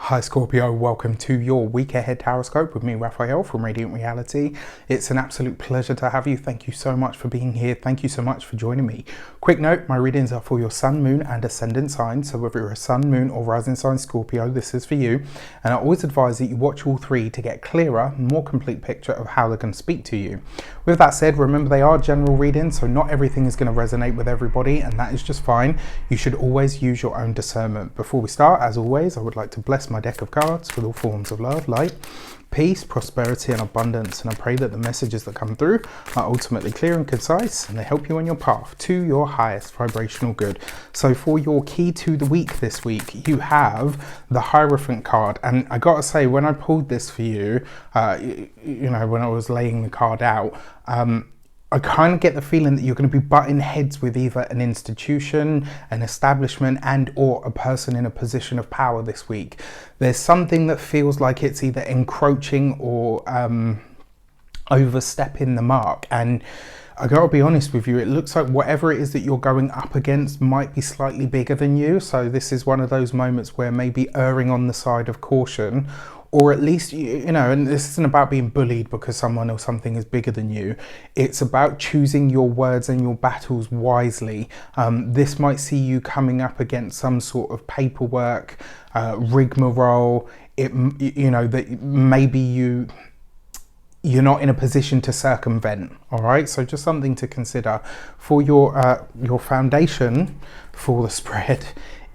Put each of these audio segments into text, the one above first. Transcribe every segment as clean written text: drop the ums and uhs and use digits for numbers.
Hi Scorpio, welcome to your week ahead horoscope with me, Raphael from Radiant Reality. It's an absolute pleasure to have you. Thank you so much for being here. Thank you so much for joining me. Quick note, my readings are for your sun, moon and ascendant sign. So whether you're a sun, moon or rising sign Scorpio, this is for you. And I always advise that you watch all three to get a clearer, more complete picture of how they're going to speak to you. With that said, remember they are general readings, so not everything is going to resonate with everybody, and that is just fine. You should always use your own discernment. Before we start, as always, I would like to bless my deck of cards with all forms of love, light, peace, prosperity and abundance, and I pray that the messages that come through are ultimately clear and concise and they help you on your path to your highest vibrational good. So for your key to the week this week, you have the Hierophant card, and I gotta say, when I pulled this for you, you know, when I was laying the card out, I kind of get the feeling that you're going to be butting heads with either an institution, an establishment and or a person in a position of power this week. There's something that feels like it's either encroaching or overstepping the mark, and I gotta be honest with you, it looks like whatever it is that you're going up against might be slightly bigger than you. So this is one of those moments where maybe erring on the side of caution, or at least, you know, and this isn't about being bullied because someone or something is bigger than you. It's about choosing your words and your battles wisely. This might see you coming up against some sort of paperwork, rigmarole. You know, that maybe you're not in a position to circumvent. All right, so just something to consider. For your foundation for the spread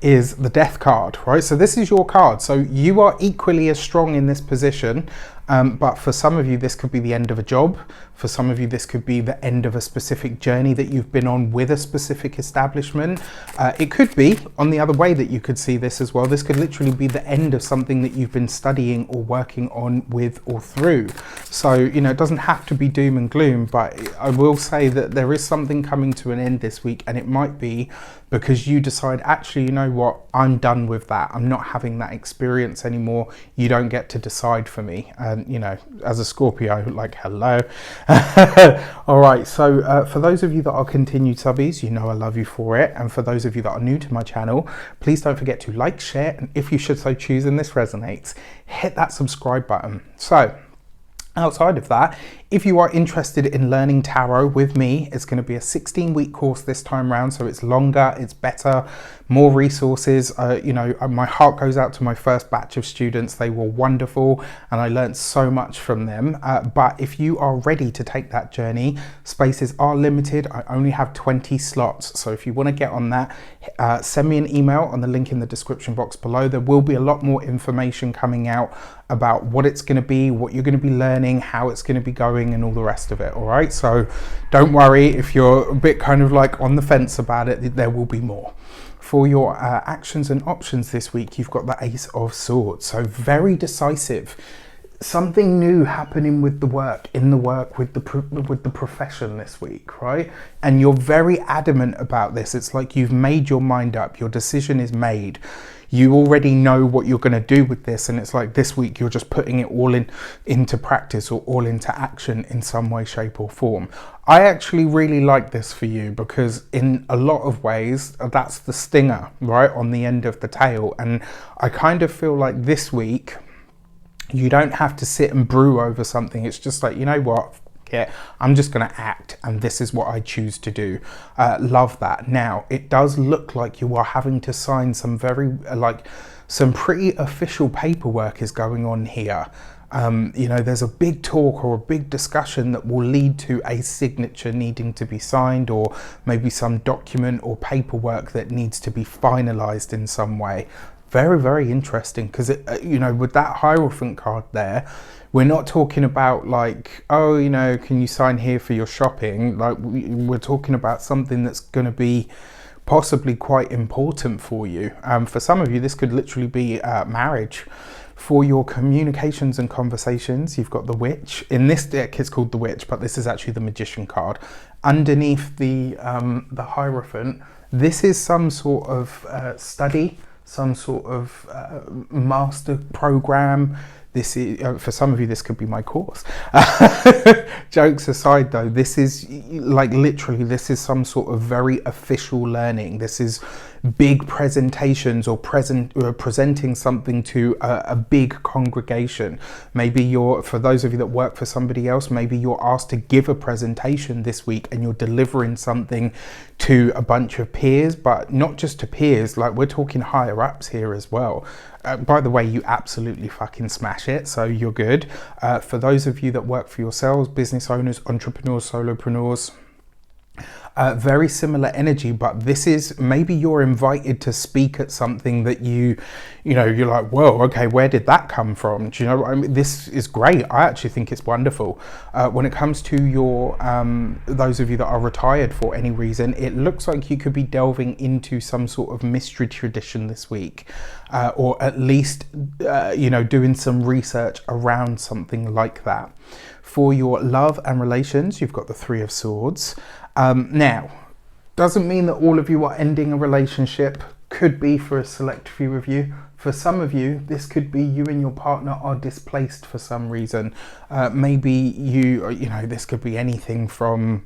is the Death card, right? So this is your card. So you are equally as strong in this position, but for some of you, this could be the end of a job. For some of you, this could be the end of a specific journey that you've been on with a specific establishment. It could be on the other way that you could see this as well. This could literally be the end of something that you've been studying or working on with or through. So, you know, it doesn't have to be doom and gloom, but I will say that there is something coming to an end this week, and it might be because you decide, actually, you know what, I'm done with that. I'm not having that experience anymore. You don't get to decide for me. And, you know, as a Scorpio, like, hello. All right, so for those of you that are continued subbies, you know I love you for it. And for those of you that are new to my channel, please don't forget to like, share, and if you should so choose and this resonates, hit that subscribe button. So outside of that, if you are interested in learning tarot with me, it's going to be a 16-week course this time round. So it's longer, it's better, more resources. You know, my heart goes out to my first batch of students. They were wonderful and I learned so much from them. But if you are ready to take that journey, spaces are limited. I only have 20 slots. So if you want to get on that, send me an email on the link in the description box below. There will be a lot more information coming out about what it's going to be, what you're going to be learning, how it's going to be going, and all the rest of it. All right, so don't worry if you're a bit kind of like on the fence about it, there will be more. For your actions and options this week, you've got the Ace of Swords, so very decisive. Something new happening with the work, in the work, with the profession this week, right? And you're very adamant about this. It's like you've made your mind up, your decision is made. You already know what you're going to do with this, and it's like this week you're just putting it all into practice or all into action in some way, shape or form. I actually really like this for you because in a lot of ways that's the stinger right on the end of the tail, and I kind of feel like this week you don't have to sit and brew over something. It's just like, you know what, yeah, I'm just going to act and this is what I choose to do. Love that. Now, it does look like you are having to sign some very, some pretty official paperwork is going on here. You know, there's a big talk or a big discussion that will lead to a signature needing to be signed, or maybe some document or paperwork that needs to be finalized in some way. Very, very interesting, because, you know, with that Hierophant card there, we're not talking about like, oh, you know, can you sign here for your shopping? Like, we're talking about something that's going to be possibly quite important for you. For some of you, this could literally be marriage. For your communications and conversations, you've got the Witch. In this deck, it's called the Witch, but this is actually the Magician card. Underneath the Hierophant, this is some sort of study, some sort of master program. This is, for some of you, this could be my course. Jokes aside though, this is like literally, this is some sort of very official learning. This is big presentations or presenting something to a big congregation. Maybe for those of you that work for somebody else, maybe you're asked to give a presentation this week and you're delivering something to a bunch of peers, but not just to peers, like we're talking higher ups here as well. By the way, you absolutely fucking smash it, so you're good. For those of you that work for yourselves, business owners, entrepreneurs, solopreneurs, very similar energy, but this is maybe you're invited to speak at something that you're like, whoa, okay, where did that come from? Do you know what I mean? This is great. I actually think it's wonderful. When it comes to your those of you that are retired for any reason, it looks like you could be delving into some sort of mystery tradition this week, or at least doing some research around something like that. For your love and relations, you've got the Three of Swords. Now, doesn't mean that all of you are ending a relationship. Could be for a select few of you. For some of you, this could be you and your partner are displaced for some reason. Maybe this could be anything from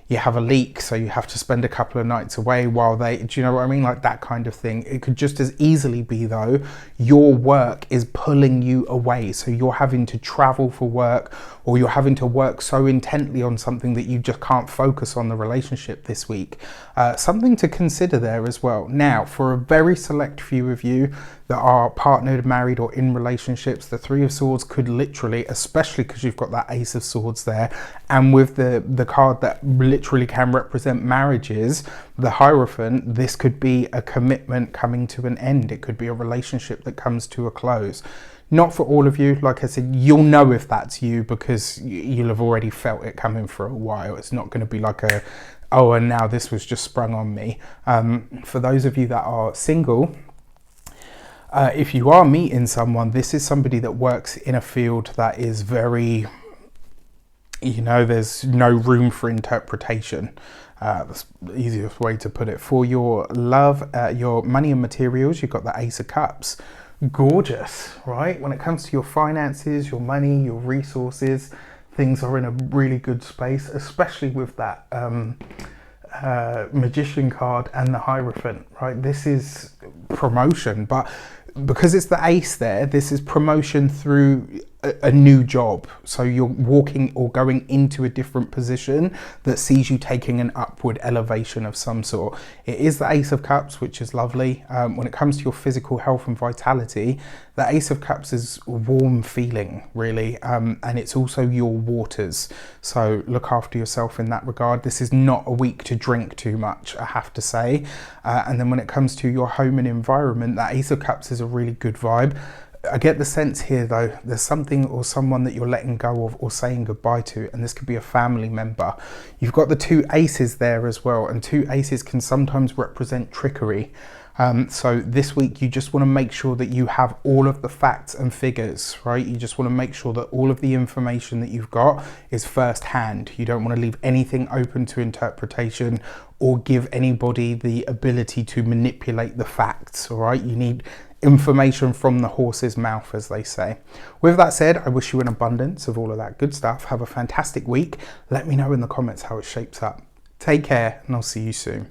you have a leak, so you have to spend a couple of nights away while do you know what I mean? Like that kind of thing. It could just as easily be though, your work is pulling you away. So you're having to travel for work, or you're having to work so intently on something that you just can't focus on the relationship this week. Something to consider there as well. Now, for a very select few of you that are partnered, married, or in relationships, the Three of Swords could literally, especially because you've got that Ace of Swords there, and with the card that literally can represent marriages, the Hierophant, this could be a commitment coming to an end. It could be a relationship that comes to a close. Not for all of you, like I said, you'll know if that's you because you'll have already felt it coming for a while. It's not going to be like oh, and now this was just sprung on me. For those of you that are single, if you are meeting someone, this is somebody that works in a field that is very, there's no room for interpretation. That's the easiest way to put it. For your love, your money and materials, you've got the Ace of Cups. Gorgeous, right? When it comes to your finances, your money, your resources, things are in a really good space, especially with that Magician card and the Hierophant, right? This is promotion, but because it's the Ace there, this is promotion through a new job. So you're walking or going into a different position that sees you taking an upward elevation of some sort. It is the Ace of Cups, which is lovely. When it comes to your physical health and vitality, the Ace of Cups is a warm feeling, really, and it's also your waters. So look after yourself in that regard. This is not a week to drink too much, I have to say. And then when it comes to your home and environment, that Ace of Cups is a really good vibe. I get the sense here though, there's something or someone that you're letting go of or saying goodbye to, and this could be a family member. You've got the two aces there as well, and two aces can sometimes represent trickery. So this week you just want to make sure that you have all of the facts and figures, right? You just want to make sure that all of the information that you've got is first hand. You don't want to leave anything open to interpretation or give anybody the ability to manipulate the facts, all right? You need information from the horse's mouth, as they say. With that said, I wish you an abundance of all of that good stuff. Have a fantastic week. Let me know in the comments how it shapes up. Take care, and I'll see you soon.